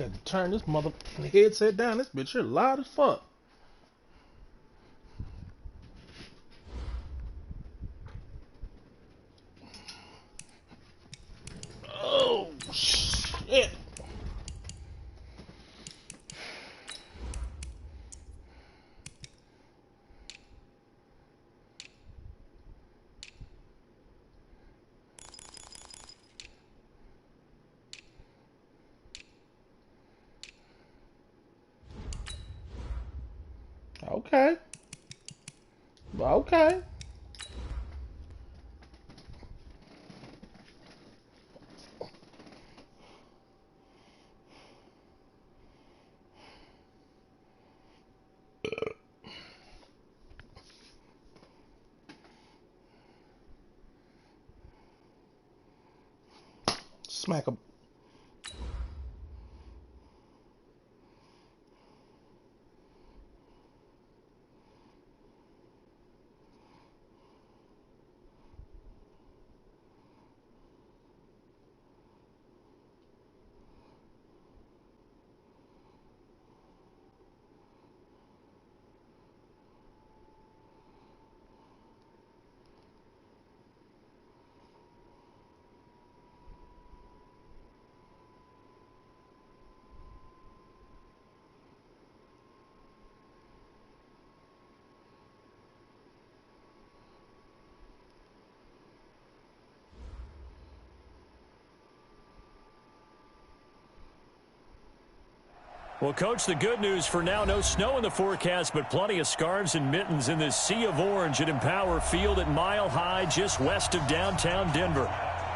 Got to turn this mother headset down. This bitch here loud as fuck. Oh shit. Okay. Okay. Smack him. Well, Coach, the good news for now, no snow in the forecast, but plenty of scarves and mittens in this sea of orange at Empower Field at Mile High, just west of downtown Denver.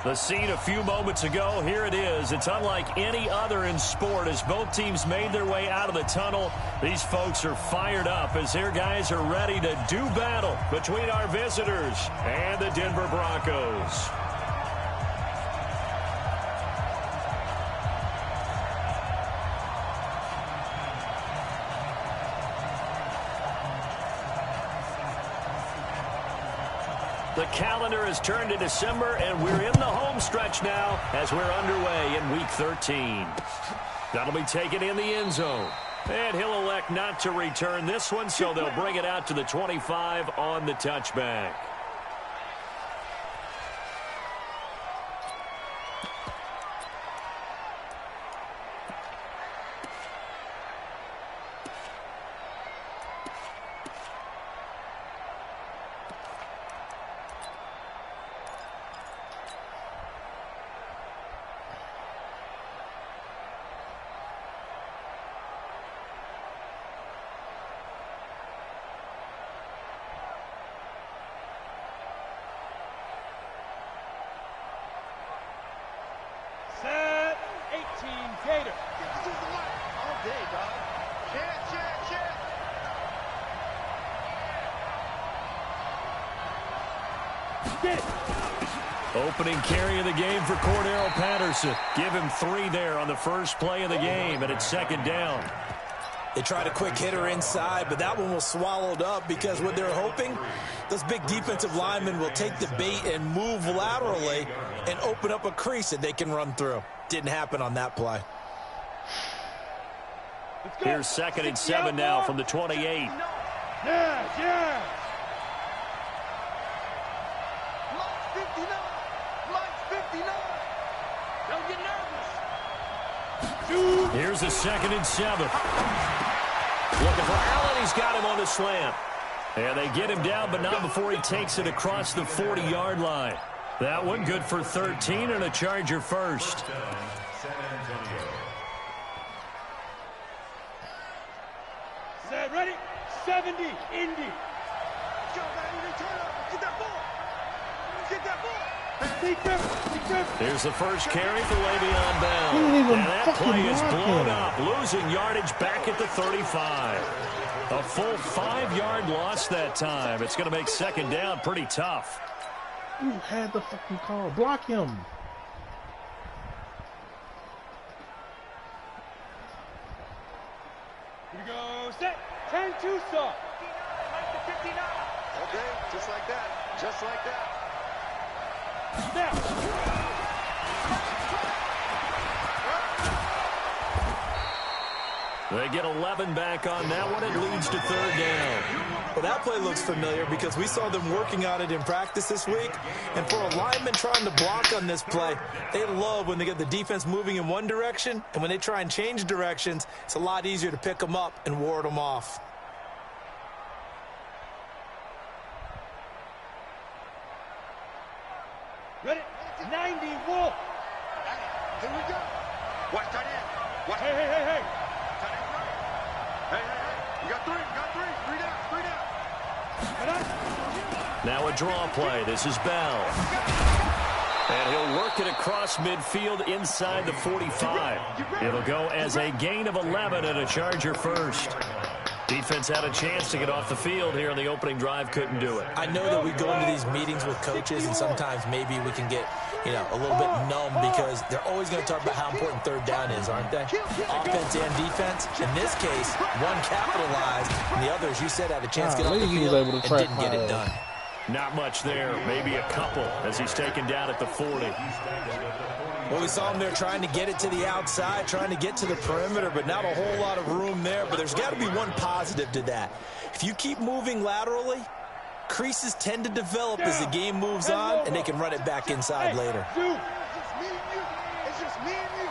The scene a few moments ago, here it is. It's unlike any other in sport as both teams made their way out of the tunnel. These folks are fired up as their guys are ready to do battle between our visitors and the Denver Broncos. The calendar has turned to December, and we're in the home stretch now as we're underway in Week 13. That'll be taken in the end zone. And he'll elect not to return this one, so they'll bring it out to the 25 on the touchback. Opening carry of the game for Cordero Patterson. Give him 3 there on the first play of the game, and it's second down. They tried a quick hitter inside, but that one was swallowed up because what they're hoping, those big defensive linemen will take the bait and move laterally and open up a crease that they can run through. Didn't happen on that play. Here's 2nd and 7 now from the 28. Yeah. Don't get nervous. Here's a 2nd and 7. Looking for Allen. He's got him on the slant. And they get him down, but not before he takes it across the 40-yard line. That one good for 13 and a Charger first. Set, ready? 70, Indy. Go, man. Turn up. Get that ball. Get that ball. Here's the first carry for Le'Veon Bell. And that play is blown up, losing yardage back at the 35. A full 5-yard loss that time. It's going to make second down pretty tough. You had the fucking call. Block him. Here we go. Set. 10-2 stop. 59. Okay, just like that. Just like that. They get 11 back on that one. It leads to third down. Well, that play looks familiar because we saw them working on it in practice this week. And for a lineman trying to block on this play, they love when they get the defense moving in one direction. And when they try and change directions, it's a lot easier to pick them up and ward them off. Ready? 90, Wolf. Here we go. Watch tight end. Watch. Hey, hey, hey, hey. Tight end right. Hey, hey, hey. You got three. Three down. Now a draw play. This is Bell. And he'll work it across midfield inside the 45. It'll go as a gain of 11 and a Charger first. Defense had a chance to get off the field here in the opening drive, couldn't do it. I know that we go into these meetings with coaches, and sometimes maybe we can get, a little bit numb because they're always going to talk about how important third down is, aren't they? Offense and defense. In this case, one capitalized, and the other, as you said, had a chance to get off the field and didn't get it done. Not much there, maybe a couple as he's taken down at the 40. Well, we saw him there trying to get it to the outside, trying to get to the perimeter, but not a whole lot of room there. But there's got to be one positive to that. If you keep moving laterally, creases tend to develop as the game moves on, and they can run it back inside later. It's just me and you.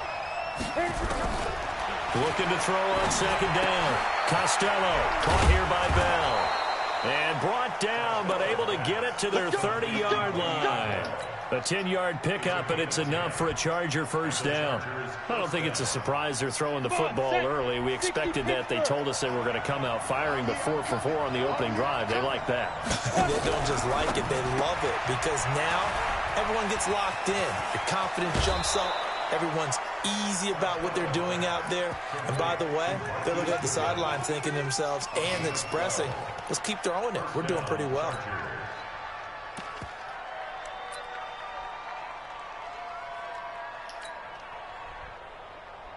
Looking to throw on second down. Costello caught here by Bell. And brought down, but able to get it to their 30-yard line. A 10-yard pickup, and it's enough for a Charger first down. I don't think it's a surprise they're throwing the football early. We expected that. They told us they were going to come out firing, but 4 for 4 on the opening drive. They like that. They don't just like it, they love it, because now everyone gets locked in. The confidence jumps up. Everyone's easy about what they're doing out there. And by the way, they're looking at the sideline thinking to themselves and expressing, let's keep throwing it. We're doing pretty well.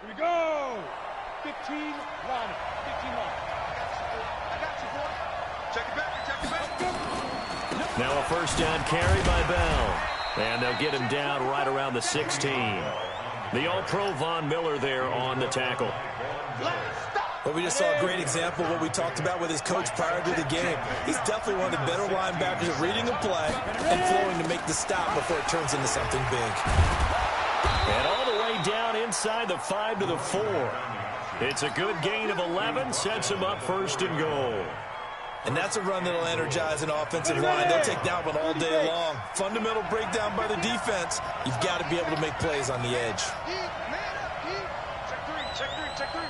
Here we go. 15, Ronnie. 15 line. I got you, boy. Check it back. Now a first down carry by Bell. And they'll get him down right around the 16. The All-Pro Von Miller there on the tackle. Well, we just saw a great example of what we talked about with his coach prior to the game. He's definitely one of the better linebackers at reading a play and flowing to make the stop before it turns into something big. And all the way down inside the 5 to the 4. It's a good gain of 11, sets him up first and goal. And that's a run that'll energize an offensive line. They'll take that one all day long. Fundamental breakdown by the defense. You've got to be able to make plays on the edge. Check three.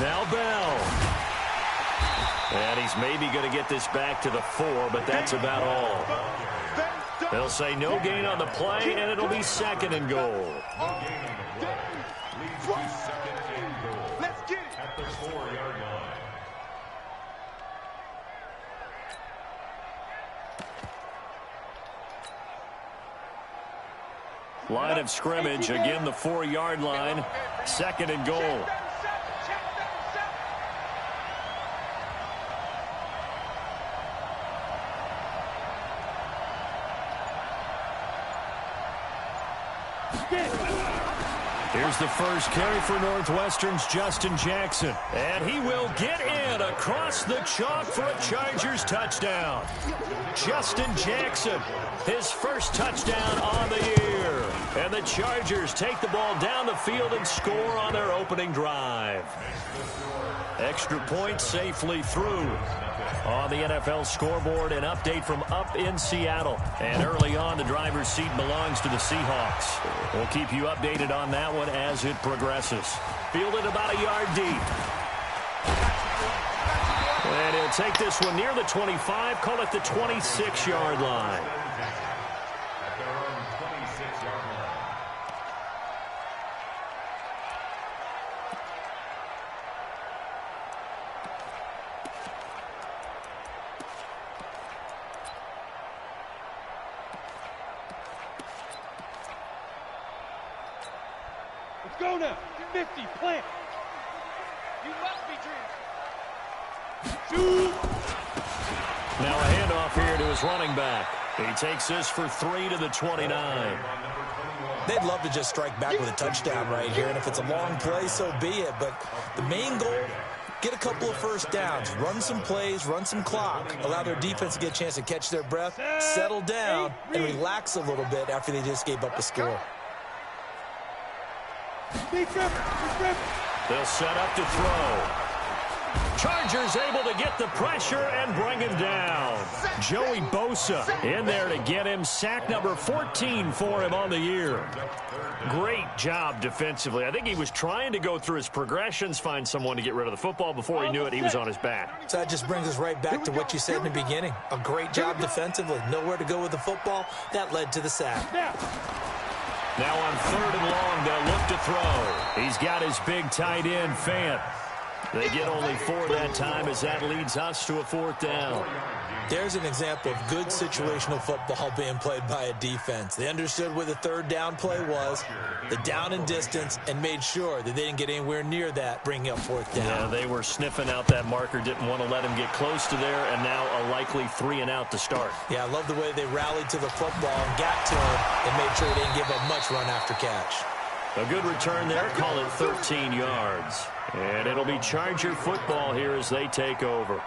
Now Bell. And he's maybe going to get this back to the 4, but that's about all. They'll say no gain on the play, and it'll be second and goal. Let's get it. At the 4-yard line. Line of scrimmage, again the 4-yard line, second and goal. Here's the first carry for Northwestern's Justin Jackson. And he will get in across the chalk for a Chargers touchdown. Justin Jackson, his first touchdown on the year. And the Chargers take the ball down the field and score on their opening drive. Extra point safely through. On the NFL scoreboard, an update from up in Seattle. And early on, the driver's seat belongs to the Seahawks. We'll keep you updated on that one as it progresses. Fielded about a yard deep. And he'll take this one near the 25, call it the 26-yard line. Go now. 50, plant. You must be dreaming. Shoot. Now a handoff here to his running back. He takes this for 3 to the 29. They'd love to just strike back with a touchdown right here, and if it's a long play, so be it. But the main goal, get a couple of first downs, run some plays, run some clock, allow their defense to get a chance to catch their breath, settle down, and relax a little bit after they just gave up a score. They'll set up to throw. Chargers able to get the pressure and bring him down. Joey Bosa in there to get him. Sack number 14 for him on the year. Great job defensively. I think he was trying to go through his progressions, find someone to get rid of the football. Before he knew it, he was on his back. So that just brings us right back to what you said in the beginning. A great job defensively. Nowhere to go with the football. That led to the sack. Now on 3rd and long, they'll look to throw. He's got his big tight end, Fant. They get only 4 that time as that leads us to a 4th down. There's an example of good situational football being played by a defense. They understood where the 3rd down play was, the down and distance, and made sure that they didn't get anywhere near that, bringing up 4th down. Yeah, they were sniffing out that marker, didn't want to let him get close to there, and now a likely 3 and out to start. Yeah, I love the way they rallied to the football and got to him and made sure they didn't give up much run after catch. A good return there, call it 13 yards. And it'll be Charger football here as they take over.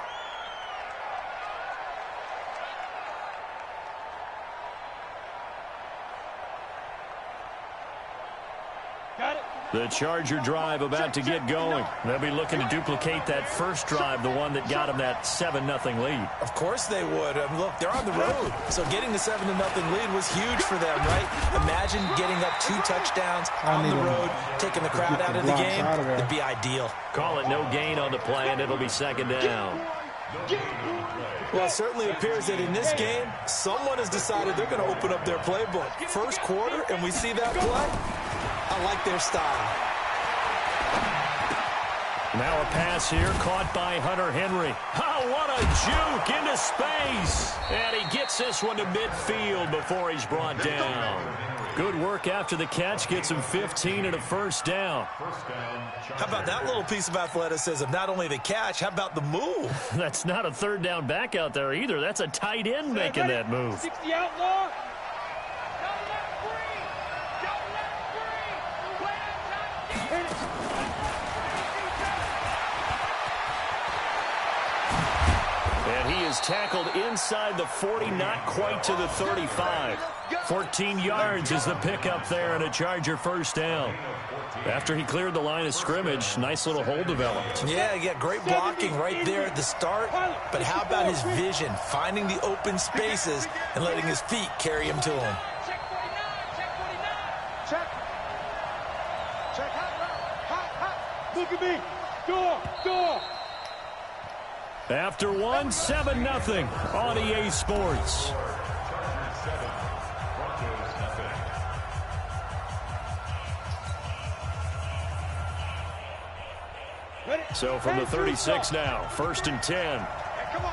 The Charger drive about to get going. They'll be looking to duplicate that first drive, the one that got them that 7-0 lead. Of course they would. Look, they're on the road. So getting the 7-0 lead was huge for them, right? Imagine getting up 2 touchdowns on the road, taking the crowd out of the game. It'd be ideal. Call it no gain on the play, and it'll be 2nd down. Well, it certainly appears that in this game, someone has decided they're going to open up their playbook. First quarter, and we see that play. I like their style. Now a pass here caught by Hunter Henry. Oh, what a juke into space. And he gets this one to midfield before he's brought down. Good work after the catch. Gets him 15 and a 1st down. How about that little piece of athleticism? Not only the catch, how about the move? That's not a 3rd down back out there either. That's a tight end making that move. 60 outlaw. And he is tackled inside the 40, not quite to the 35. 14 yards is the pickup there and a Charger 1st down. After he cleared the line of scrimmage, nice little hole developed. Yeah, great blocking right there at the start. But how about his vision, finding the open spaces and letting his feet carry him to him? Look at me. Door. After one, 7-0 on EA Sports. So from the 36 now, 1st and 10. Hey, come on.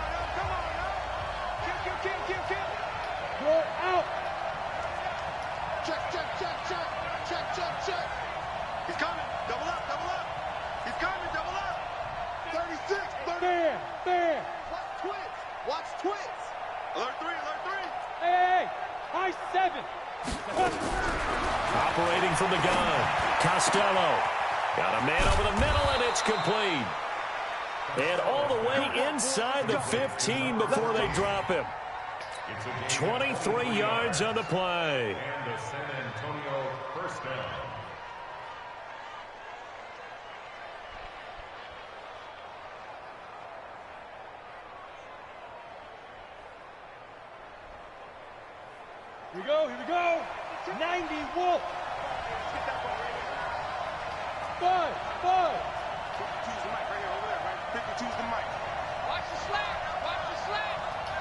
Kill. Go out. Check. He's coming. Double up. He's coming. Double up. 36. 30. Fair. Watch twits. Alert 3. Hey. High 7. Operating from the gun, Costello. Got a man over the middle, and it's complete. And all the way inside the 15 before they drop him. 23 yards on the play. And the San Antonio 1st down. Here we go. 90 Wolf. Bud. 52's the mic right here, over there, right? 52's the mic. Watch the slack.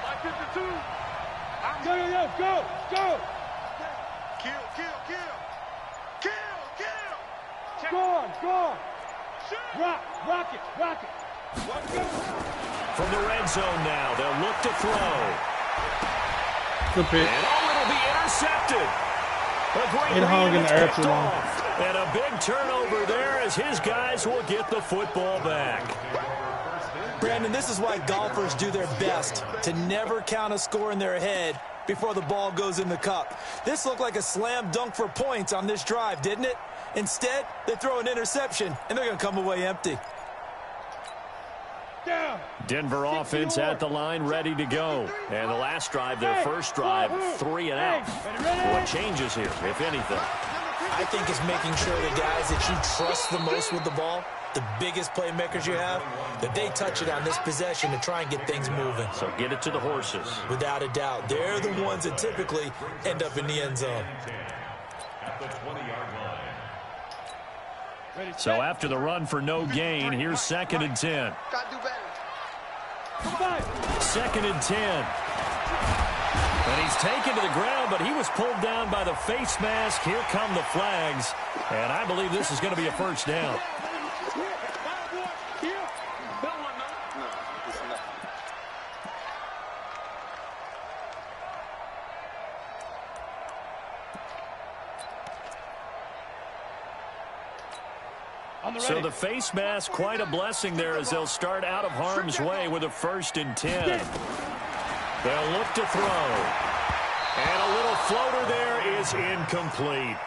My 52. Go. Kill. Gone. Rock it. From the red zone now, they'll look to throw. Good pick. And it'll be intercepted. It hung in the air too long. And a big turnover there as his guys will get the football back. Brandon, this is why golfers do their best to never count a score in their head, before the ball goes in the cup. This looked like a slam dunk for points on this drive, didn't it? Instead, they throw an interception, and they're going to come away empty. Denver offense at the line, ready to go. And the last drive, their first drive, 3 and out. What changes here, if anything? I think it's making sure the guys that you trust the most with the ball, the biggest playmakers you have, that they touch it on this possession to try and get things moving. So get it to the horses. Without a doubt. They're the ones that typically end up in the end zone. At the 20-yard line. So after the run for no gain, here's 2nd and 10. Gotta do better. 2nd and 10. And he's taken to the ground, but he was pulled down by the face mask. Here come the flags. And I believe this is going to be a first down. So the face mask, quite a blessing there as they'll start out of harm's way with a 1st and 10. They'll look to throw. And a little floater there is incomplete.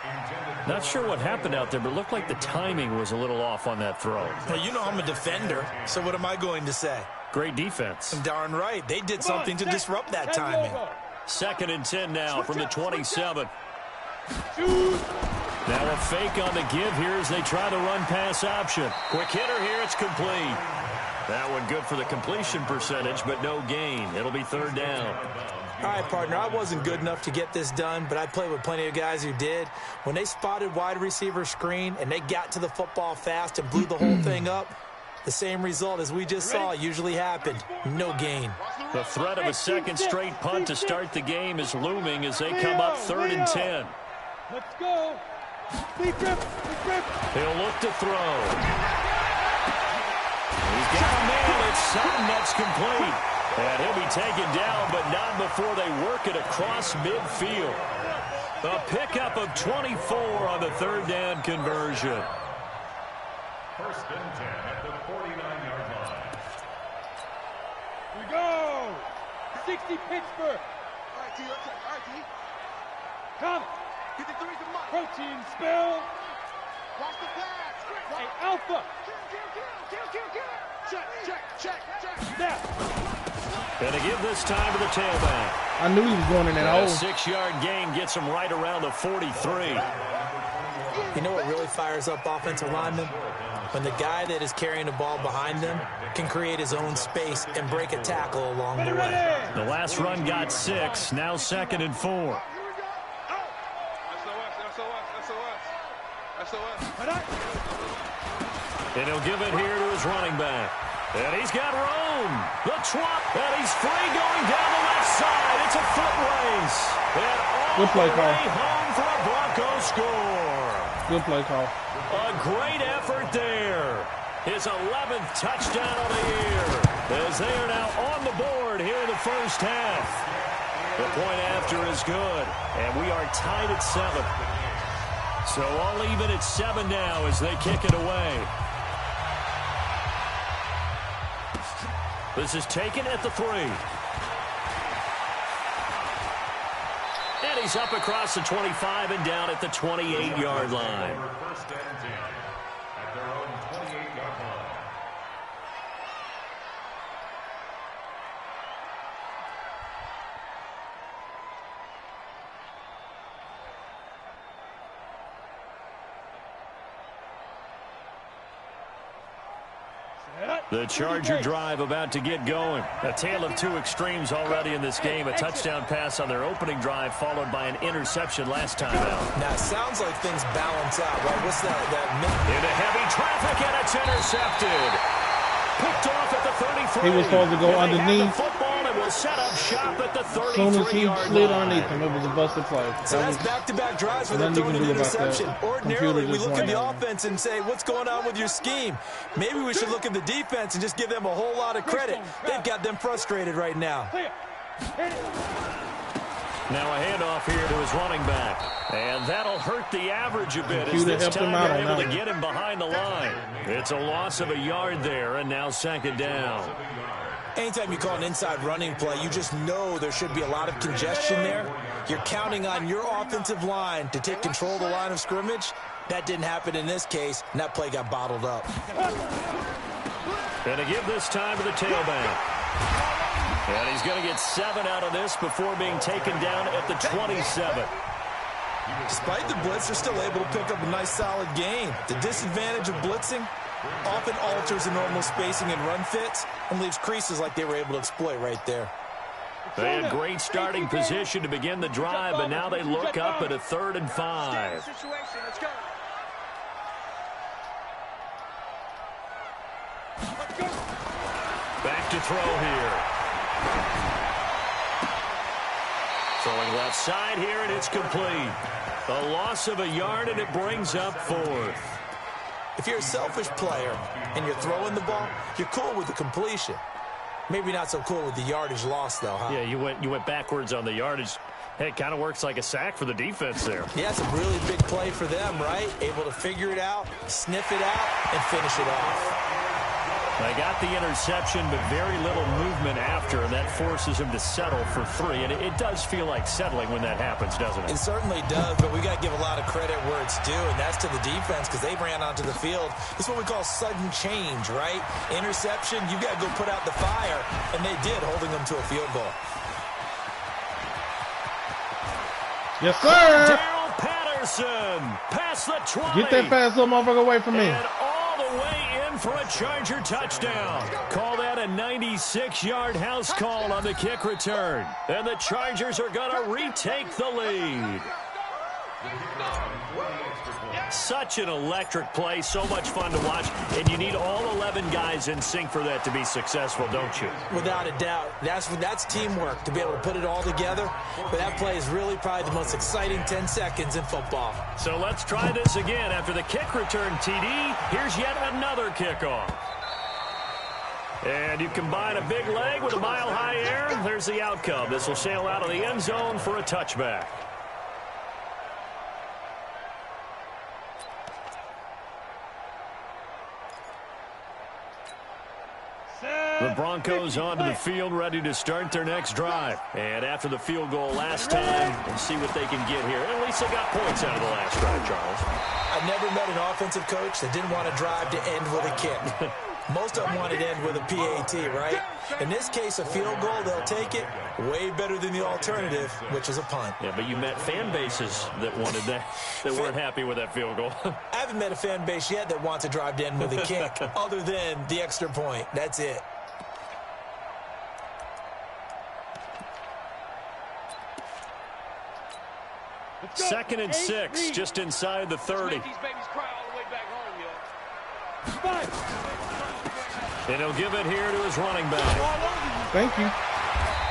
Not sure what happened out there, but it looked like the timing was a little off on that throw. Well, you know I'm a defender, so what am I going to say? Great defense. Darn right. They did something to disrupt that timing. 2nd and 10 now from the 27. Now a fake on the give here as they try the run-pass option. Quick hitter here, it's complete. That one good for the completion percentage, but no gain. It'll be 3rd down. All right, partner, I wasn't good enough to get this done, but I played with plenty of guys who did. When they spotted wide receiver screen and they got to the football fast and blew the whole thing up, the same result as we just saw usually happened. No gain. The threat of a second straight punt to start the game is looming as they come up 3rd and 10. Let's go. He'll look to throw. He's got a man. It's Sutton that's complete. And he'll be taken down, but not before they work it across midfield. A pickup of 24 on the 3rd down conversion. 1st and 10 at the 49-yard line. Here we go. 60 Pittsburgh. All right, T. All right, T. Come. Get the threes and Mike. Protein spill. Watch the pass. Hey, Alpha. Check. Snap. And to give this time to the tailback. I knew he was going in that A hole. 6-yard gain gets him right around the 43. You know what really fires up offensive linemen? When the guy that is carrying the ball behind them can create his own space and break a tackle along the way. The last run got 6, now 2nd and 4. And he'll give it here to his running back. And he's got Rome. The trot. And he's free going down the left side. It's a foot race. And all Good play the call. way home for a Broncos score. Good play call. A great effort there. His 11th touchdown of the year. As they are now on the board here in the first half. The point after is good. And we are tied at 7. So all even at 7 now as they kick it away. This is taken at the 3. And he's up across the 25 and down at the 28-yard line. 1st and 10 at their own 28-yard line. The Charger drive about to get going. A tale of 2 extremes already in this game. A touchdown pass on their opening drive followed by an interception last time out. Now, it sounds like things balance out, right? What's that? Into heavy traffic, and it's intercepted. Picked off at the 33. He was supposed to go And they have underneath. the football and will set up shop at the As soon as he 33-yard slid line. underneath him, it was a busted play. So That that's was, back-to-back drives where they're nothing you throwing can an do about that. interception. Ordinarily, we Computer look at just the won. offense and say, what's going on with your scheme? Maybe we should look at the defense and just give them a whole lot of credit. They've got them frustrated right now. Now a handoff here to his running back. And that'll hurt the average a bit as Computer this helped him time out they're on able that to one. get him behind the line. It's a loss of a yard there, and now 2nd down. Anytime you call an inside running play, you just know there should be a lot of congestion there. You're counting on your offensive line to take control of the line of scrimmage. That didn't happen in this case, and that play got bottled up. And to give this time to the tailback. And he's going to get 7 out of this before being taken down at the 27. Despite the blitz, they're still able to pick up a nice, solid gain. The disadvantage of blitzing often alters the normal spacing and run fits and leaves creases like they were able to exploit right there. They had great starting position to begin the drive, but now they look up at a 3rd and 5. Back to throw here. Throwing left side here, and it's complete. A loss of a yard, and it brings up 4th. If you're a selfish player and you're throwing the ball, you're cool with the completion. Maybe not so cool with the yardage loss, though, huh? Yeah, you went backwards on the yardage. Hey, it kind of works like a sack for the defense there. Yeah, it's a really big play for them, right? Able to figure it out, sniff it out, and finish it off. They got the interception, but very little movement after, and that forces him to settle for 3. And it does feel like settling when that happens, doesn't it? It certainly does, but we got to give a lot of credit where it's due, and that's to the defense because they ran onto the field. This is what we call sudden change, right? Interception, you got to go put out the fire, and they did, holding them to a field goal. Yes, sir. Darrell Patterson past the 20. Get that fast little motherfucker away from me. And all the way in for a Charger touchdown. Call that a 96-yard house call on the kick return. And the Chargers are going to retake the lead. Such an electric play, so much fun to watch, and you need all 11 guys in sync for that to be successful, don't you? Without a doubt. That's teamwork, to be able to put it all together. But that play is really probably the most exciting 10 seconds in football. So let's try this again. After the kick return TD, here's yet another kickoff. And you combine a big leg with a mile-high air, there's the outcome. This will sail out of the end zone for a touchback. The Broncos onto the field, ready to start their next drive. And after the field goal last time, we'll see what they can get here. At least they got points out of the last drive, Charles. I've never met an offensive coach that didn't want to drive to end with a kick. Most of them wanted to end with a PAT, right? In this case, a field goal, they'll take it. Way better than the alternative, which is a punt. Yeah, but you met fan bases that wanted that, that weren't happy with that field goal. I haven't met a fan base yet that wants to drive to end with a kick, other than the extra point. That's it. Second and 6, just inside the 30. And he'll give it here to his running back. Thank you.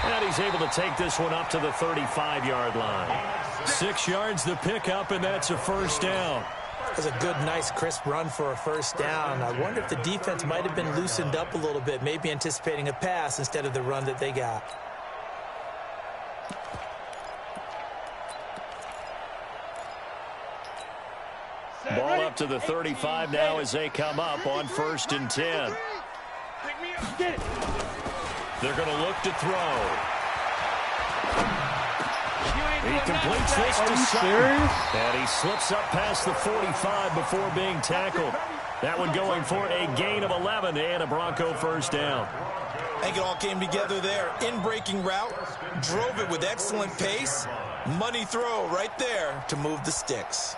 And he's able to take this one up to the 35-yard line. 6 yards the pickup, and that's a first down. That was a good, nice, crisp run for a first down. I wonder if the defense might have been loosened up a little bit, maybe anticipating a pass instead of the run that they got. Ball up to the 35 now as they come up on 1st and 10. They're going to look to throw. He completes this to Sutton. And he slips up past the 45 before being tackled. That one going for a gain of 11 and a Bronco first down. I think it all came together there. In-breaking route, drove it with excellent pace. Money throw right there to move the sticks.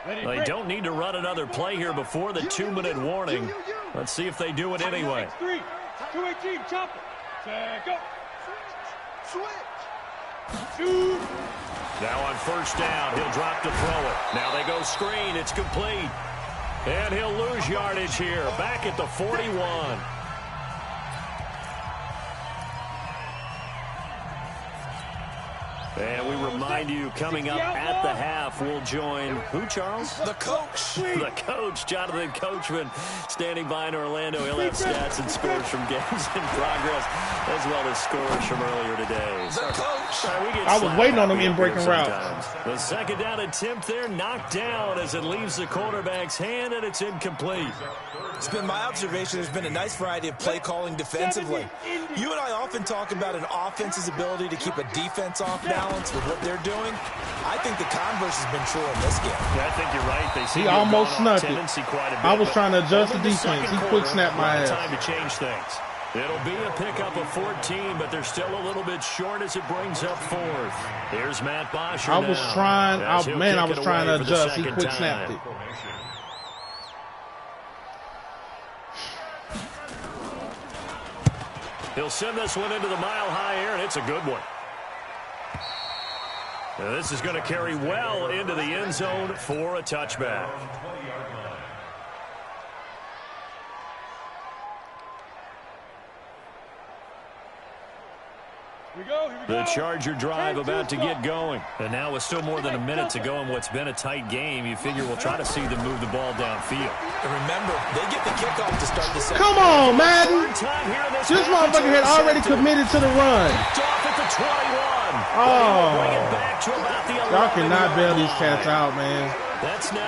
They don't need to run another play here before the 2-minute warning. Let's see if they do it anyway. 3, 2-18, chop it. Go. Shoot. Now on first down, he'll drop to throw it. Now they go screen. It's complete. And he'll lose yardage here. Back at the 41. And we remind you, coming up at the half, we'll join who, Charles? The coach. The coach, Jonathan Coachman, standing by in Orlando. He'll have stats and scores from games in progress, as well as scores from earlier today. The coach. I was waiting on them in-breaking routes. The second down attempt there, knocked down as it leaves the quarterback's hand, and it's incomplete. It's been my observation there's been a nice variety of play calling defensively. You and I often talk about an offense's ability to keep a defense off balance with what they're doing. I think the converse has been true in this game. Yeah, I think you're right. He almost snuck it. I was trying to adjust the defense. He quick snapped my ass. Time to change things. It'll be a pickup of 14, but they're still a little bit short as it brings up fourth. Here's Matt Bosher. I was trying to adjust. He quick snapped it. He'll send this one into the mile-high air, and it's a good one. Now this is going to carry well into the end zone for a touchback. The Charger drive about to get going. And now with still more than a minute to go in what's been a tight game, you figure we'll try to see them move the ball downfield. And remember, they get the kickoff to start the second. Come on, Madden. This motherfucker had already committed to the run. Off at the 21. Oh. Y'all cannot bail these cats out, man.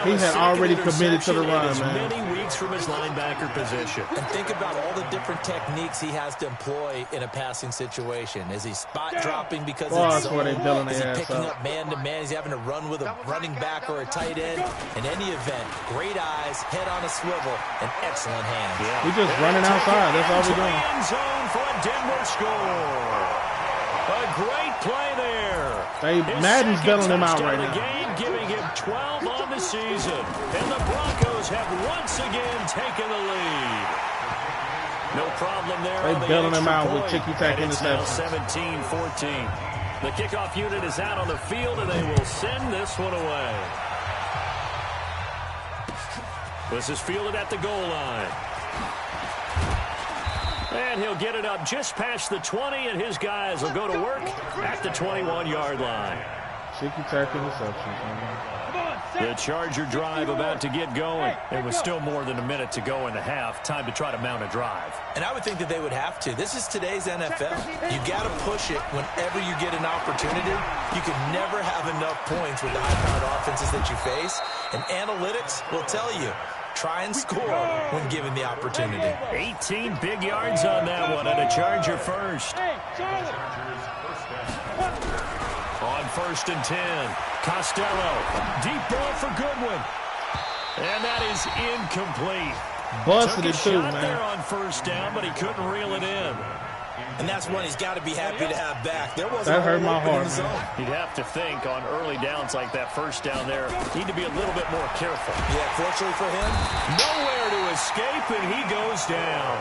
He had already committed to the run, man. Many weeks from his linebacker position. And think about all the different techniques he has to employ in a passing situation. Is he spot dropping because it's zone? Is he picking up man-to-man? Is he having to run with a running back or a tight end? In any event, great eyes, head on a swivel, and excellent hands. Yeah. We're just running outside. That's all we're doing. End zone for a Denver score. A great play there. Madden's bailing him out right now. Giving him 12 on the season. And the Broncos have once again taken the lead. No problem there. They're bailing him out with ticky-tack interception. 17-14. The kickoff unit is out on the field, and they will send this one away. This is fielded at the goal line. And he'll get it up just past the 20, and his guys will go to work at the 21-yard line. Ticky-tack interceptions. The Charger drive about to get going. It was still more than a minute to go in the half. Time to try to mount a drive. And I would think that they would have to. This is today's NFL. You got to push it whenever you get an opportunity. You can never have enough points with the high-powered offenses that you face. And analytics will tell you, try and score when given the opportunity. 18 big yards on that one, and a Charger first. On 1st and 10, Costello, deep ball for Goodwin. And that is incomplete. Busted it too, man. There on 1st down, but he couldn't reel it in. And that's one he's got to be happy to have back. There wasn't that hurt my heart, man. You'd have to think on early downs like that 1st down there, need to be a little bit more careful. Yeah, fortunately for him, nowhere to escape, and he goes down.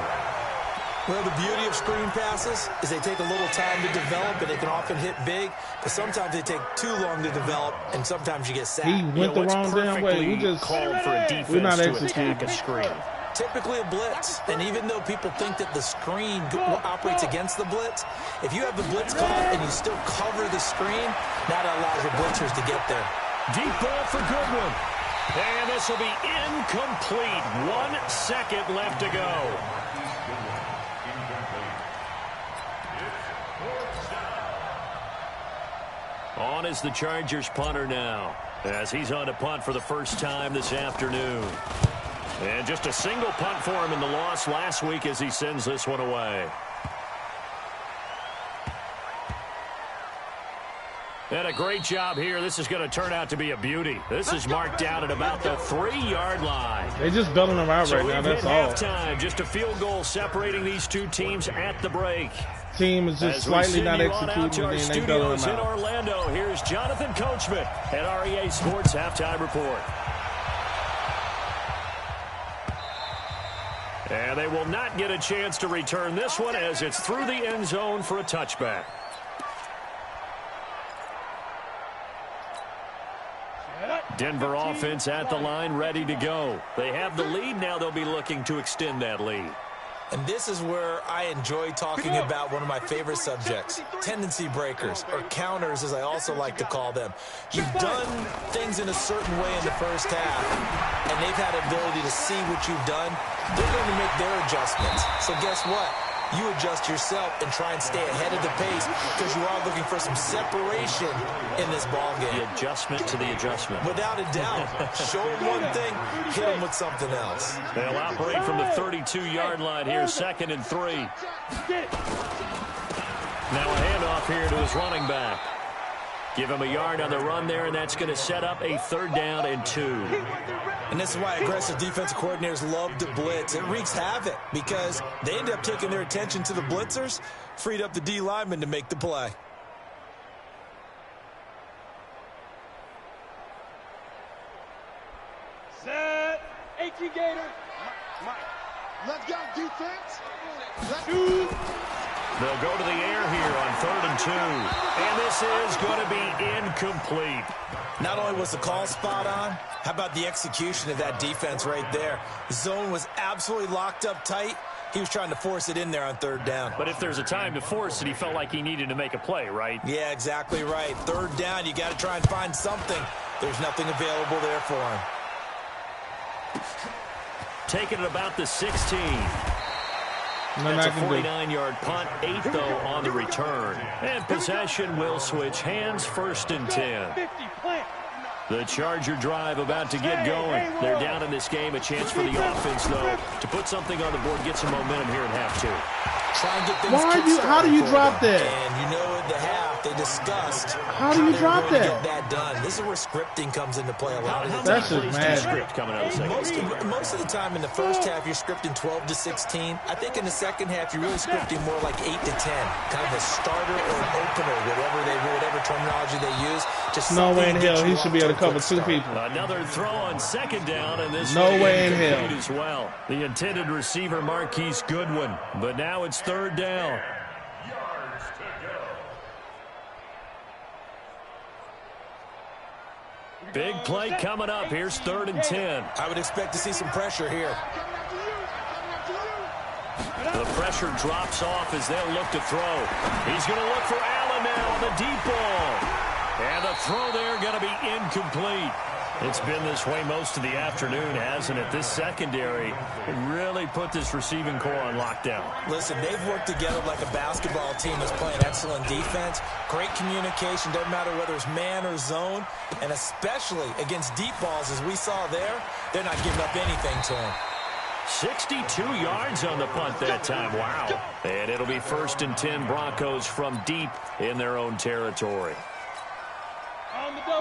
Well, the beauty of screen passes is they take a little time to develop, and they can often hit big, but sometimes they take too long to develop, and sometimes you get sacked. He went the wrong damn way. We just called for a defense to attack a screen. Typically a blitz, and even though people think that the screen operates against the blitz, if you have the blitz call and you still cover the screen, that allows your blitzers to get there. Deep ball for Goodwin. And this will be incomplete. 1 second left to go. On is the Chargers punter now, as he's on to punt for the first time this afternoon. And just a single punt for him in the loss last week as he sends this one away. And a great job here. This is going to turn out to be a beauty. This is marked down at about the 3-yard line. They're just belting them out right now, that's all. Halftime, just a field goal separating these two teams at the break. Team is just slightly not executing, and they belting them out. In Orlando, here's Jonathan Coachman at REA Sports Halftime Report. And they will not get a chance to return this one as it's through the end zone for a touchback. Denver offense at the line, ready to go. They have the lead. Now they'll be looking to extend that lead. And this is where I enjoy talking about one of my favorite subjects, tendency breakers, or counters as I also like to call them. You've done things in a certain way in the first half, and they've had the ability to see what you've done. They're going to make their adjustments. So guess what? You adjust yourself and try and stay ahead of the pace because you are looking for some separation in this ball game. The adjustment to the adjustment. Without a doubt. Show them one thing, hit them with something else. They'll operate from the 32-yard line here, 2nd and 3. Now a handoff here to his running back. Give him a yard on the run there, and that's going to set up a 3rd down and 2. And this is why aggressive defensive coordinators love to blitz. It wreaks havoc because they end up taking their attention to the blitzers, freed up the D lineman to make the play. Set. 18 Gator. Let's go, defense. Let's Shoot. They'll go to the air here on 3rd and 2. And this is going to be incomplete. Not only was the call spot on, how about the execution of that defense right there? The zone was absolutely locked up tight. He was trying to force it in there on 3rd down. But if there's a time to force it, he felt like he needed to make a play, right? Yeah, exactly right. 3rd down, you got to try and find something. There's nothing available there for him. Taking it about the 16. That's a 49-yard punt, 8 though on the return. And possession will switch hands, 1st and 10. 50 plant. The Charger drive about to get going. They're down in this game. A chance for the offense, though, to put something on the board, get some momentum here in half 2. Try and get things How do you drop that? And you know at the half they discussed how do you drop that? Get that done. This is where scripting comes into play a lot. That's just mad. Script coming out of the second. Most of the time in the first half you're scripting 12 to 16. I think in the second half you're really scripting more like 8 to 10. Kind of a starter or an opener, whatever terminology they use. Just no way in hell he should be able to cover 2 people. Another throw on 2nd down, and this no way in hell as well. The intended receiver Marquise Goodwin, but now it's 3rd down. Big play coming up. Here's 3rd and 10. I would expect to see some pressure here. The pressure drops off as they'll look to throw. He's going to look for Allen now on the deep ball. And the throw there going to be incomplete. It's been this way most of the afternoon, hasn't it? This secondary really put this receiving core on lockdown. Listen, they've worked together like a basketball team that's playing excellent defense. Great communication, doesn't matter whether it's man or zone. And especially against deep balls, as we saw there, they're not giving up anything to him. 62 yards on the punt that time. Wow. And it'll be 1st and 10 Broncos from deep in their own territory.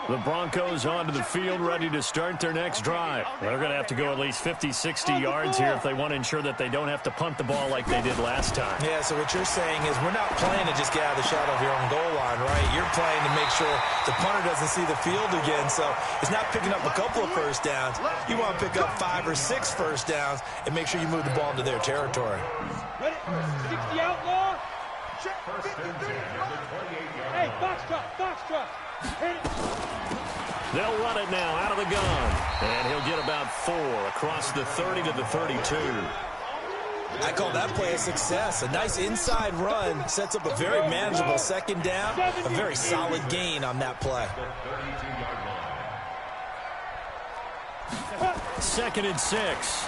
The Broncos onto the field, ready to start their next drive. They're going to have to go at least 50, 60 yards here if they want to ensure that they don't have to punt the ball like they did last time. Yeah, so what you're saying is we're not playing to just get out of the shadow of your own goal line, right? You're playing to make sure the punter doesn't see the field again. So it's not picking up a couple of first downs. You want to pick up 5 or 6 first downs and make sure you move the ball into their territory. Ready? 60 outlaw. Hey, box truck. Hit it. They'll run it now out of the gun. And he'll get about 4 across the 30 to the 32. I call that play a success. A nice inside run sets up a very manageable 2nd down. A very solid gain on that play. 2nd and 6.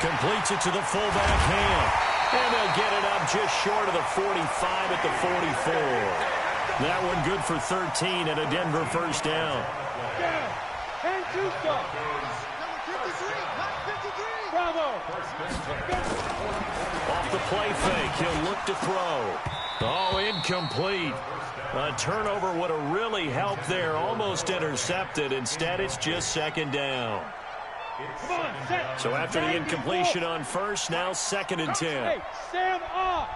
Completes it to the fullback hand. And they'll get it up just short of the 45 at the 44. That one good for 13 and a Denver 1st down. And 2 stop. Bravo. Off the play fake, he'll look to throw. Oh, incomplete. A turnover would have really helped there. Almost intercepted. Instead, it's just 2nd down. So after the incompletion on 1st, now 2nd and 10. Hey, Sam off.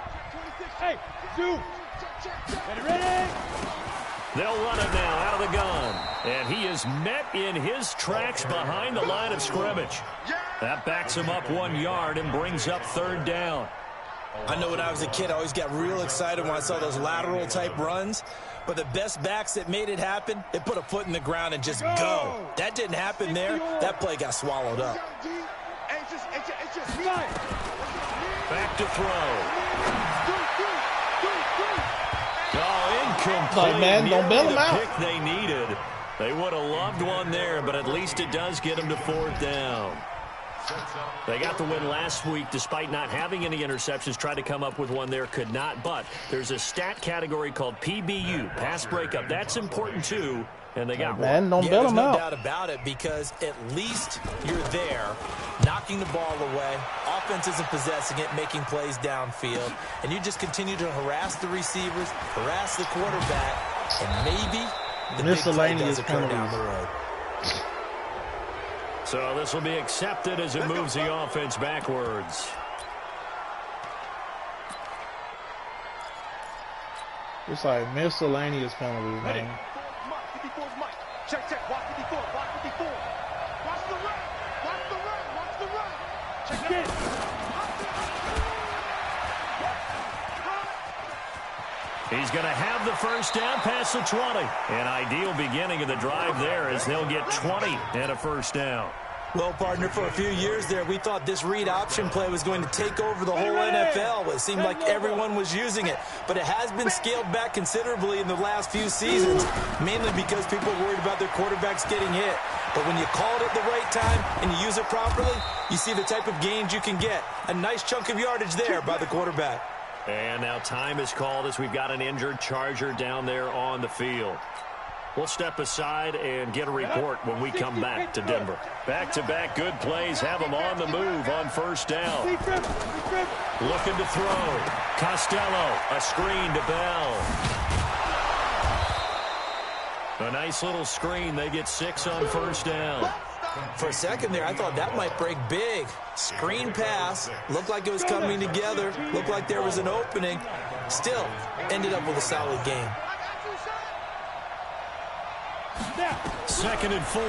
Hey, Zoo. Ready? They'll run it now out of the gun. And he is met in his tracks behind the line of scrimmage. That backs him up 1 yard and brings up 3rd down. I know when I was a kid, I always got real excited when I saw those lateral-type runs. But the best backs that made it happen, they put a foot in the ground and just go. That didn't happen there. That play got swallowed up. It's just Back to throw. Oh, incomplete. Like, man, don't bail him out. Pick they needed. They would have loved one there, but at least it does get them to 4th down. They got the win last week despite not having any interceptions. Tried to come up with one there, could not. But there's a stat category called PBU, pass breakup. That's important too, and they got one. Man, don't bail there's him no out. doubt about it, because at least you're there, knocking the ball away. Offense isn't possessing it, making plays downfield. And you just continue to harass the receivers, harass the quarterback, and maybe the big play does occur down the road. So this will be accepted as it moves the offense backwards. It's like miscellaneous penalties, man. Check, check. Watch 54. Watch 54. Watch the run. Watch the run. Watch the run. Check it. He's going to have the first down past the 20. An ideal beginning of the drive there as they'll get 20 and a first down. Well, partner, for a few years there, we thought this read option play was going to take over the whole NFL. It seemed like everyone was using it, but it has been scaled back considerably in the last few seasons, mainly because people are worried about their quarterbacks getting hit. But when you call it at the right time and you use it properly, you see the type of gains you can get. A nice chunk of yardage there by the quarterback. And now time is called as we've got an injured Charger down there on the field. We'll step aside and get a report when we come back to Denver. Back-to-back good plays have them on the move on first down. Looking to throw. Costello, a screen to Bell. A nice little screen. They get 6 on first down. For a second there, I thought that might break big. Screen pass. Looked like it was coming together. Looked like there was an opening. Still, ended up with a solid game. 2nd and 4.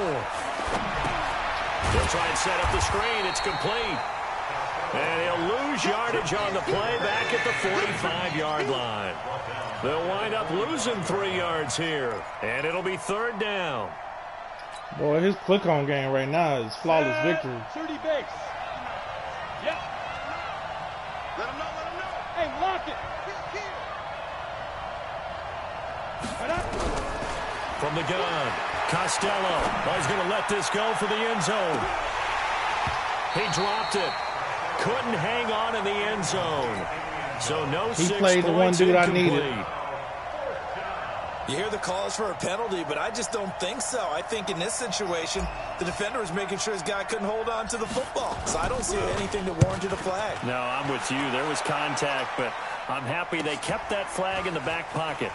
They'll try and set up the screen. It's complete. And he'll lose yardage on the play back at the 45-yard line. They'll wind up losing 3 yards here. And it'll be 3rd down. Boy, his click-on game right now is flawless victory. 30 base. Yep. Let him know, let him know. Hey, lock it. From the gun, Costello. Oh, he's going to let this go for the end zone. He dropped it. Couldn't hang on in the end zone. So no 6 He played the one dude I needed. You hear the calls for a penalty, but I just don't think so. I think in this situation, the defender was making sure his guy couldn't hold on to the football. So I don't see anything that warranted a flag. No, I'm with you. There was contact, but I'm happy they kept that flag in the back pocket.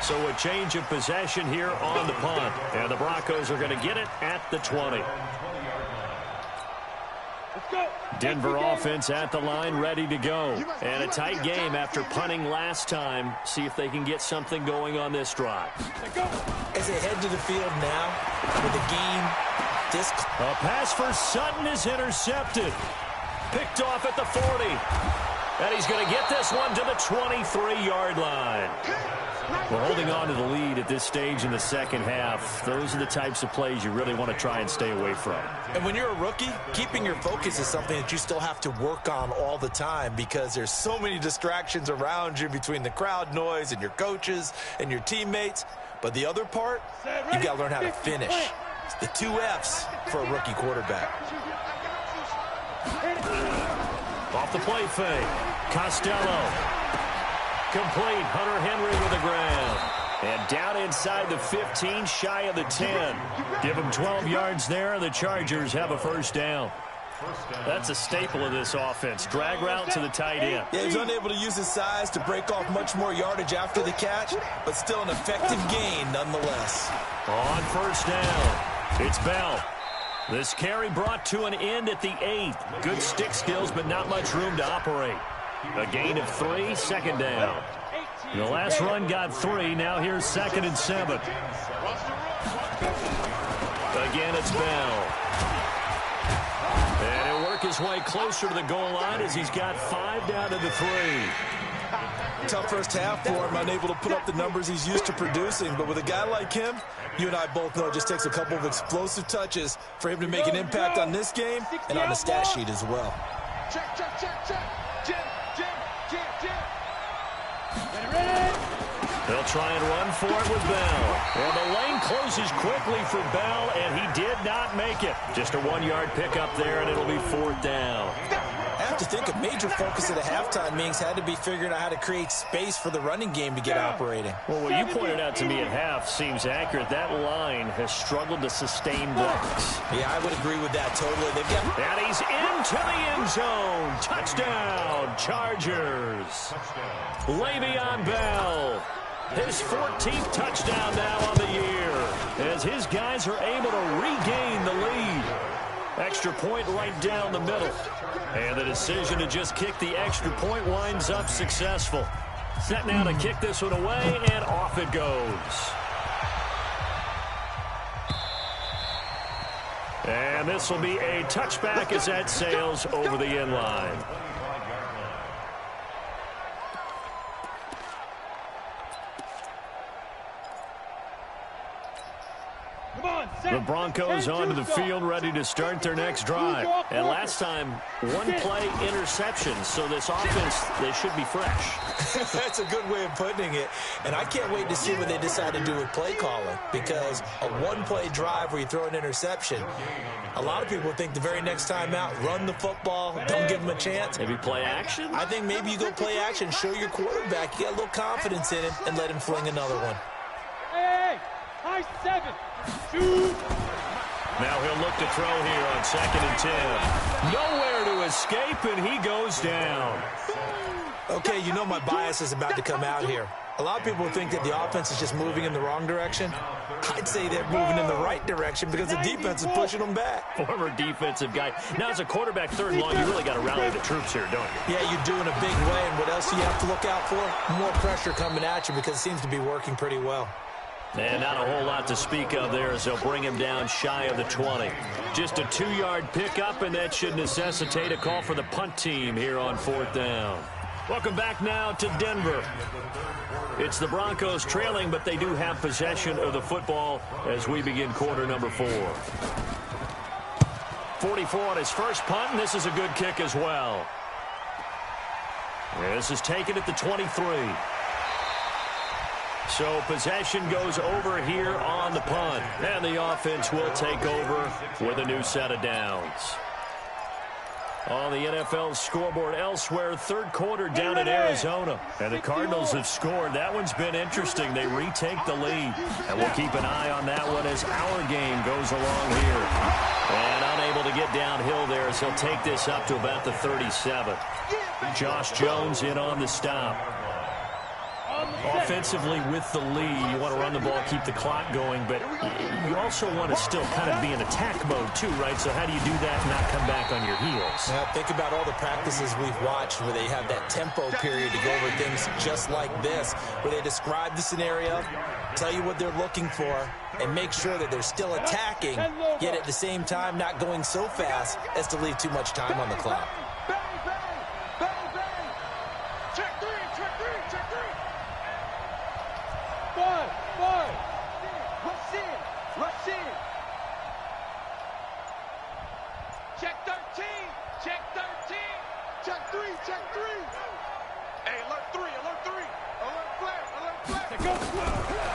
So a change of possession here on the punt. And the Broncos are going to get it at the 20. Denver offense at the line, ready to go. And a tight game after punting last time. See if they can get something going on this drive. As they head to the field now, with the game a pass for Sutton is intercepted. Picked off at the 40. And he's going to get this one to the 23-yard line. We're holding on to the lead at this stage in the second half. Those are the types of plays you really want to try and stay away from. And when you're a rookie, keeping your focus is something that you still have to work on all the time because there's so many distractions around you between the crowd noise and your coaches and your teammates. But the other part, you got to learn how to finish. It's the 2 F's for a rookie quarterback. Off the play fake. Costello. Complete. Hunter Henry with the grab. And down inside the 15, shy of the 10. Give them 12 yards there. The Chargers have a first down. That's a staple of this offense. Drag route to the tight end. Yeah, he's unable to use his size to break off much more yardage after the catch, but still an effective gain nonetheless. On first down, it's Bell. This carry brought to an end at the 8th. Good stick skills, but not much room to operate. A gain of 3, 2nd down. The last run got 3. Now here's 2nd and 7. Again, it's Bell. And he'll work his way closer to the goal line as he's got 5 down to the 3. Tough first half for him, unable to put up the numbers he's used to producing. But with a guy like him, you and I both know it just takes a couple of explosive touches for him to make an impact on this game and on the stat sheet as well. Check, check, check, check. Jim, Jim, Jim, Jim. Ready? They'll try and run for it with Bell. And the lane closes quickly for Bell, and he did not make it. Just a 1-yard pickup there, and it'll be 4th down. I have to think a major focus of the halftime meetings had to be figuring out how to create space for the running game to get operating. Well, what you pointed out to me at half seems accurate. That line has struggled to sustain blocks. Yeah, I would agree with that totally. They've got... And he's into the end zone. Touchdown, Chargers. Le'Veon Bell. His 14th touchdown now on the year as his guys are able to regain the lead. Extra point right down the middle. And the decision to just kick the extra point winds up successful. Set now to kick this one away, and off it goes. And this will be a touchback as that sails over the end line. The Broncos onto the field, ready to start their next drive. And last time, 1-play interception. So this offense, they should be fresh. That's a good way of putting it. And I can't wait to see what they decide to do with play calling. Because a 1-play drive where you throw an interception, a lot of people think the very next time out, run the football, don't give them a chance. Maybe play action? I think maybe you go play action, show your quarterback you got a little confidence in him, and let him fling another one. Hey, high 7. Shoot. Now he'll look to throw here on 2nd and 10. Nowhere to escape, and he goes down. Okay, you know my bias is about to come out here. A lot of people think that the offense is just moving in the wrong direction. I'd say they're moving in the right direction because the defense is pushing them back. Former defensive guy. Now, as a quarterback, 3rd and long, you really got to rally the troops here, don't you? Yeah, you're doing a big way, and what else do you have to look out for? More pressure coming at you because it seems to be working pretty well. And not a whole lot to speak of there as they'll bring him down shy of the 20. Just a 2-yard pickup, and that should necessitate a call for the punt team here on 4th down. Welcome back now to Denver. It's the Broncos trailing, but they do have possession of the football as we begin quarter number 4. 44 on his first punt, and this is a good kick as well. This is taken at the 23. So possession goes over here on the punt. And the offense will take over with a new set of downs. On the NFL scoreboard elsewhere, 3rd quarter down in Arizona. And the Cardinals have scored. That one's been interesting. They retake the lead. And we'll keep an eye on that one as our game goes along here. And unable to get downhill there as he'll take this up to about the 37. Josh Jones in on the stop. Offensively with the lead, you want to run the ball, keep the clock going, but you also want to still kind of be in attack mode too, right? So how do you do that and not come back on your heels? Now, think about all the practices we've watched where they have that tempo period to go over things just like this, where they describe the scenario, tell you what they're looking for, and make sure that they're still attacking, yet at the same time not going so fast as to leave too much time on the clock.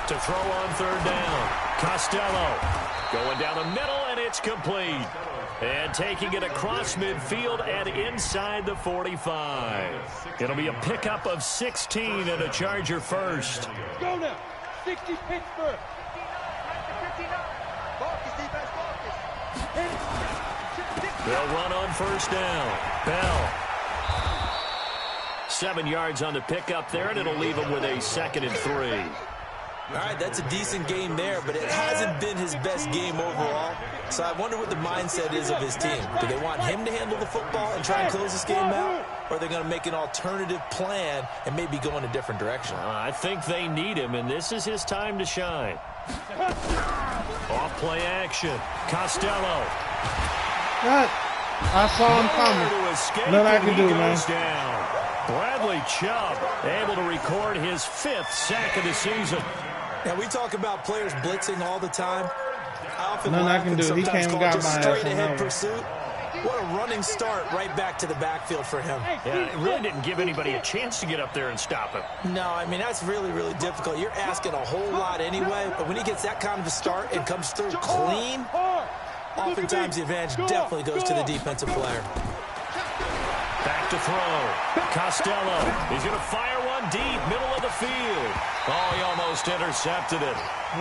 To throw on 3rd down. Costello going down the middle, and it's complete. And taking it across midfield and inside the 45. It'll be a pickup of 16 and a Charger first. Go now. 60 Pittsburgh. They'll run on 1st down. Bell. 7 yards on the pickup there, and it'll leave him with a 2nd and 3. All right, that's a decent game there, but it hasn't been his best game overall. So I wonder what the mindset is of his team. Do they want him to handle the football and try and close this game out? Or are they going to make an alternative plan and maybe go in a different direction? I think they need him, and this is his time to shine. Off play action. Costello. I saw him coming. Nothing I can do, man. Down. Bradley Chubb able to record his 5th sack of the season. Now, we talk about players blitzing all the time. I often Nothing I can do. He came and got my ass straight on ahead that pursuit. What a running start right back to the backfield for him. Yeah, it really didn't give anybody a chance to get up there and stop him. No, I mean, that's really, really difficult. You're asking a whole lot anyway, but when he gets that kind of a start and comes through clean, oftentimes the advantage definitely goes to the defensive player. Back to throw. Costello. He's going to fire one deep, middle of the field. Oh, he almost intercepted it.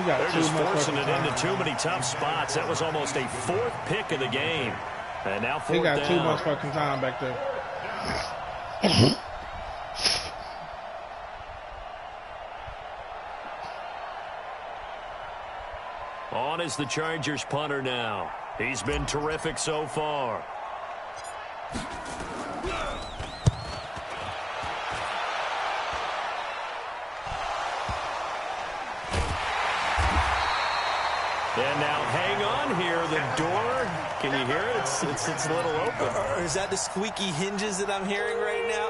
They're just forcing it into too many tough spots. That was almost a 4th pick of the game. And now 4th down. He got too much fucking time back there. On is the Chargers punter now. He's been terrific so far. And now hang on here. The door, can you hear it? It's a little open. Or is that the squeaky hinges that I'm hearing right now?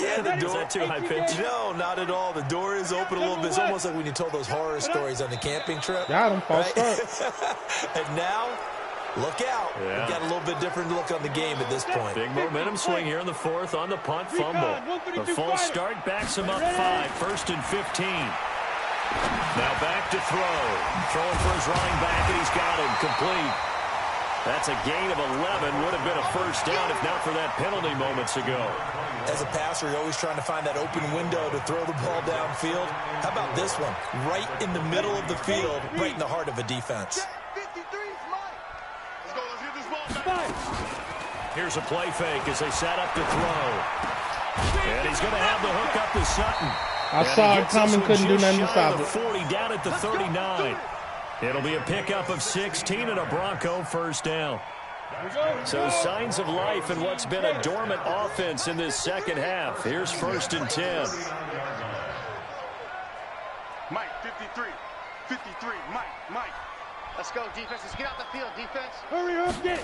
Yeah, the door. Is that too high pitched? No, not at all. The door is open a little bit. It's almost like when you told those horror stories on the camping trip. Got him, false start. And now, look out. Yeah. We've got a little bit different look on the game at this point. Big momentum swing here in the 4th on the punt fumble. The full start backs him up 5, 1st and 15. Now back to throw. Throwing for his running back, and he's got him complete. That's a gain of 11. Would have been a first down if not for that penalty moments ago. As a passer, you're always trying to find that open window to throw the ball downfield. How about this one? Right in the middle of the field, right in the heart of a defense. Here's a play fake as they set up to throw. And he's going to have the hook up to Sutton. I saw it coming, couldn't do nothing to stop it. 40 down at the 39. It'll be a pickup of 16 and a Bronco first down. So signs of life in what's been a dormant offense in this second half. Here's 1st and 10. Mike, 53. 53. Mike. Let's go, defense. Let's get out the field, defense. Hurry up, get.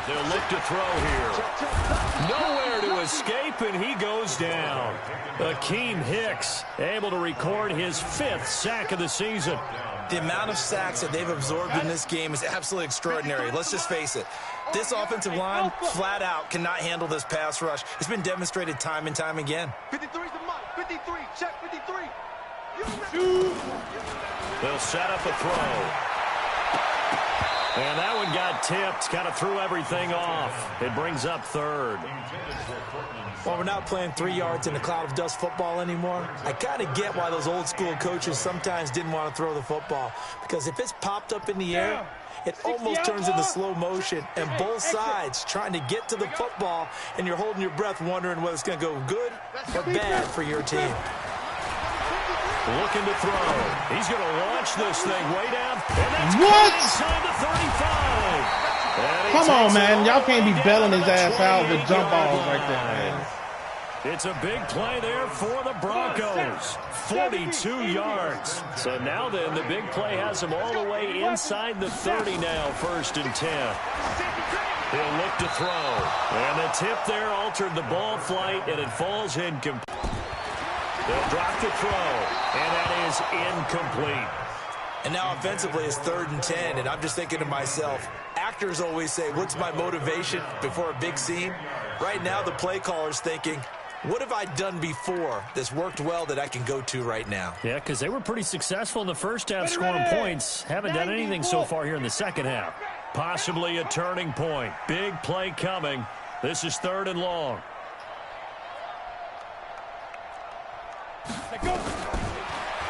They'll look to throw here. Nowhere to escape, and he goes down. Akeem Hicks able to record his 5th sack of the season. The amount of sacks that they've absorbed in this game is absolutely extraordinary. Let's just face it. This offensive line, flat out, cannot handle this pass rush. It's been demonstrated time and time again. 53's the Mike. 53. Check 53. They'll set up a throw. And that one got tipped, kind of threw everything off. It brings up 3rd. Well, we're not playing 3 yards in a cloud of dust football anymore. I kind of get why those old school coaches sometimes didn't want to throw the football. Because if it's popped up in the air, it almost turns into slow motion. And both sides trying to get to the football, and you're holding your breath wondering whether it's going to go good or bad for your team. Looking to throw. He's going to launch this thing way down. And that's what? Inside the 35. Come on, man. Y'all can't be bailing his ass out with jump balls like that, man. It's a big play there for the Broncos. 42 yards. So now then, the big play has him all the way inside the 30 now, 1st and 10. He'll look to throw. And the tip there altered the ball flight, and it falls incomplete. They'll drop to throw, and that is incomplete. And now offensively it's 3rd and 10, and I'm just thinking to myself, actors always say, what's my motivation before a big scene? Right now the play caller's thinking, what have I done before that's worked well that I can go to right now? Yeah, because they were pretty successful in the first half scoring points. Haven't done anything so far here in the second half. Possibly a turning point. Big play coming. This is 3rd and long.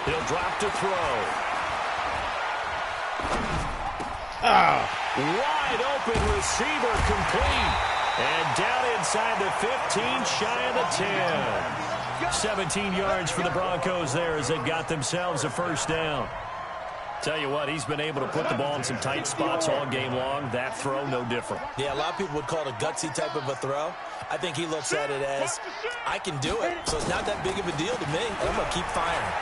He'll drop to throw. Wide open receiver complete. And down inside the 15, shy of the 10. 17 yards for the Broncos there as they've got themselves a first down. Tell you what, he's been able to put the ball in some tight spots all game long. That throw, no different. Yeah, a lot of people would call it a gutsy type of a throw. I think he looks at it as, I can do it, so it's not that big of a deal to me, and I'm going to keep firing.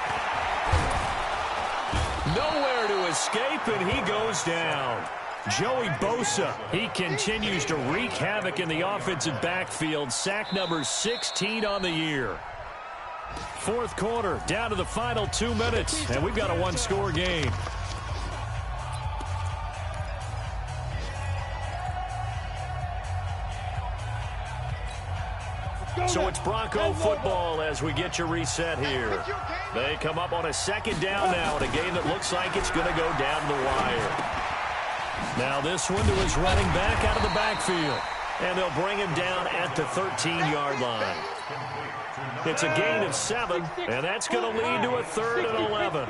Nowhere to escape, and he goes down. Joey Bosa, he continues to wreak havoc in the offensive backfield. Sack number 16 on the year. Fourth quarter, down to the final 2 minutes, and we've got a one-score game. So it's Bronco football as we get you reset here. They come up on a second down now in a game that looks like it's going to go down the wire. Now this one to his running back out of the backfield. And they'll bring him down at the 13-yard line. It's a gain of 7, and that's going to lead to a 3rd and 11.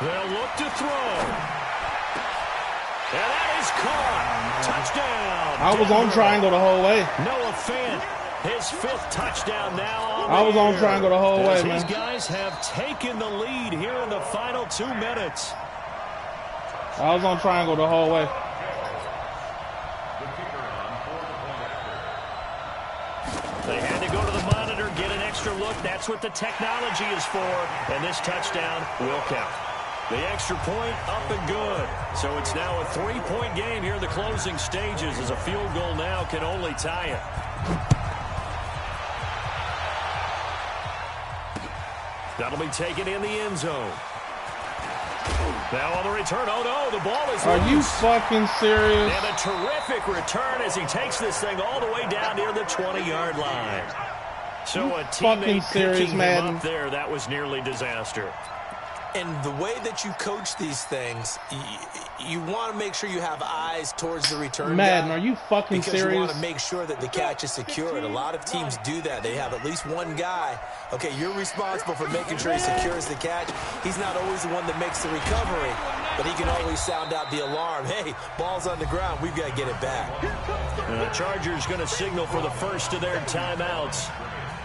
They'll look to throw. And that is caught. Touchdown. I was on triangle the whole way. Noah Fant, his 5th touchdown now. I was on triangle the whole way, man. These guys have taken the lead here in the final 2 minutes. I was on triangle the whole way. They had to go to the monitor, get an extra look. That's what the technology is for. And this touchdown will count. The extra point up and good. So it's now a 3-point game here in the closing stages as a field goal now can only tie it. That'll be taken in the end zone. Now on the return, oh no, the ball is Are loose. you fucking serious? And a terrific return as he takes this thing all the way down near the 20-yard line. So a teammate picking him up there, that was nearly disaster. And the way that you coach these things, you want to make sure you have eyes towards the return Madden, guy, are you fucking because serious? you want to make sure that the catch is secured. A lot of teams do that. They have at least one guy. Okay, you're responsible for making sure he secures the catch. He's not always the one that makes the recovery, but he can always sound out the alarm. Hey, ball's on the ground. We've got to get it back. And the Chargers going to signal for the first of their timeouts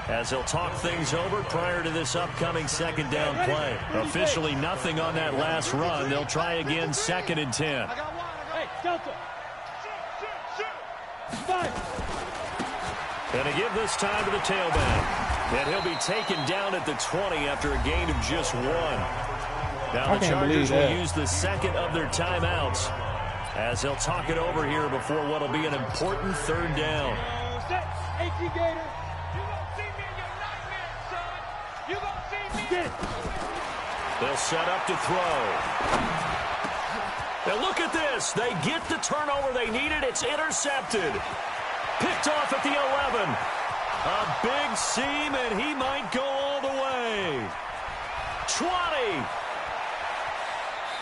as they'll talk things over prior to this upcoming second down play. Officially nothing on that last run. They'll try again 2nd and 10. Hey, Delta. And to give this time to the tailback. And he'll be taken down at the 20 after a gain of just 1. Now the Chargers will use the second of their timeouts as they'll talk it over here before what will be an important 3rd down. They'll set up to throw. Now look at this. They get the turnover they needed. It's intercepted. Picked off at the 11. A big seam, and he might go all the way. 20.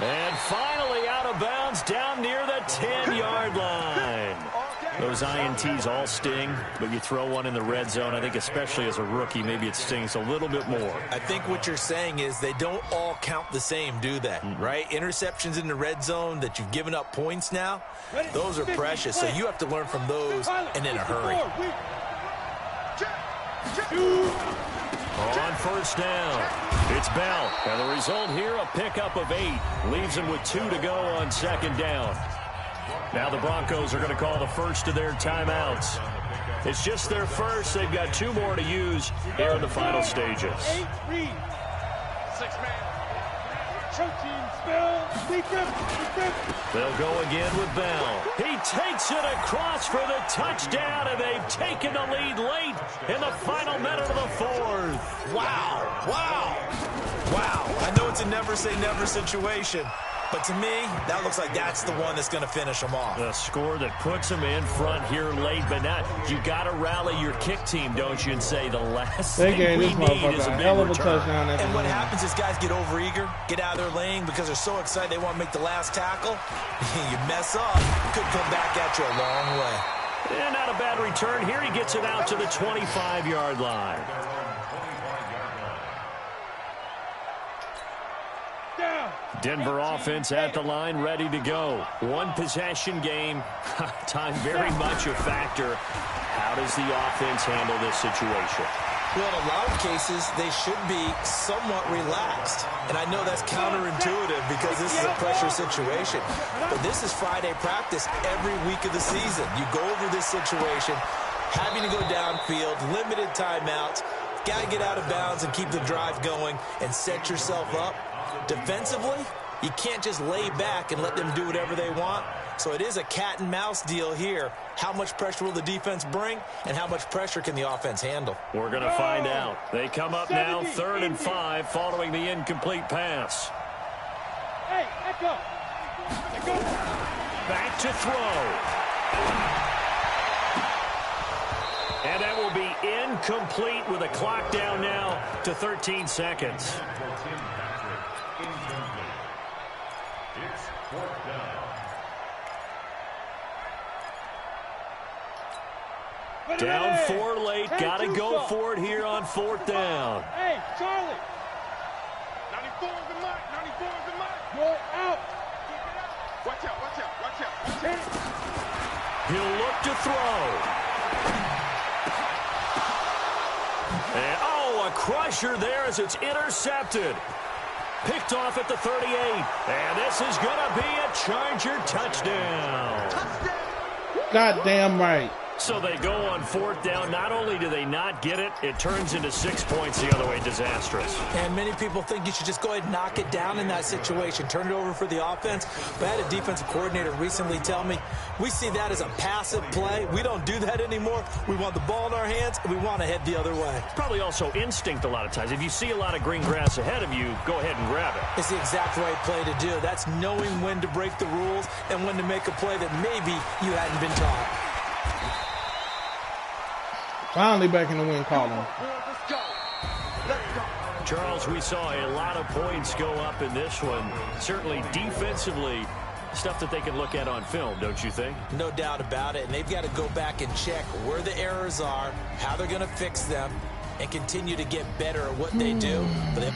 And finally out of bounds down near the 10-yard line. Those INTs all sting, but you throw one in the red zone, I think especially as a rookie, maybe it stings a little bit more. I think what you're saying is they don't all count the same, do they? Right? Interceptions in the red zone that you've given up points now, those are precious. So you have to learn from those and in a hurry. On first down, it's Bell. And the result here, a pickup of 8. Leaves him with 2 to go on 2nd down. Now the Broncos are going to call the first of their timeouts. It's just their first. They've got 2 more to use here in the final stages. 6-man. They'll go again with Bell. He takes it across for the touchdown, and they've taken the lead late in the final minute of the 4th. Wow. Wow. Wow. I know it's a never-say-never situation, but to me, that looks like that's the one that's going to finish them off. The score that puts them in front here late, but not. You got to rally your kick team, don't you, and say the last thing we need is a big return. And what happens is guys get overeager, get out of their lane because they're so excited they want to make the last tackle. You mess up, could come back at you a long way. And not a bad return. Here he gets it out to the 25-yard line. Denver offense at the line, ready to go. One possession game. Time very much a factor. How does the offense handle this situation? Well, in a lot of cases, they should be somewhat relaxed. And I know that's counterintuitive because this is a pressure situation. But this is Friday practice every week of the season. You go over this situation, having to go downfield, limited timeouts, got to get out of bounds and keep the drive going and set yourself up Defensively, you can't just lay back and let them do whatever they want. So it is a cat and mouse deal here. How much pressure will the defense bring, and how much pressure can the offense handle? We're going to find out. They come up now 3rd and 5 following the incomplete pass. Hey, echo. Back to throw. And that will be incomplete with a clock down now to 13 seconds. It's 4th down. Down 4 late. Got to go for it here on 4th down. Hey, Charlie. 94 is the mark. 94 is the mark. You're out. Watch out, watch out, watch out. He'll look to throw. And, a crusher there as it's intercepted. Picked off at the 38. And this is going to be a Charger touchdown. Goddamn right. So they go on 4th down. Not only do they not get it, it turns into 6 points the other way. Disastrous. And many people think you should just go ahead and knock it down in that situation. Turn it over for the offense. But I had a defensive coordinator recently tell me, we see that as a passive play. We don't do that anymore. We want the ball in our hands, and we want to head the other way. Probably also instinct a lot of times. If you see a lot of green grass ahead of you, go ahead and grab it. It's the exact right play to do. That's knowing when to break the rules and when to make a play that maybe you hadn't been taught. Finally back in the win column. Let's go. Let's go. Charles, we saw a lot of points go up in this one. Certainly defensively, stuff that they can look at on film, don't you think? No doubt about it. And they've got to go back and check where the errors are, how they're going to fix them, and continue to get better at what they do. But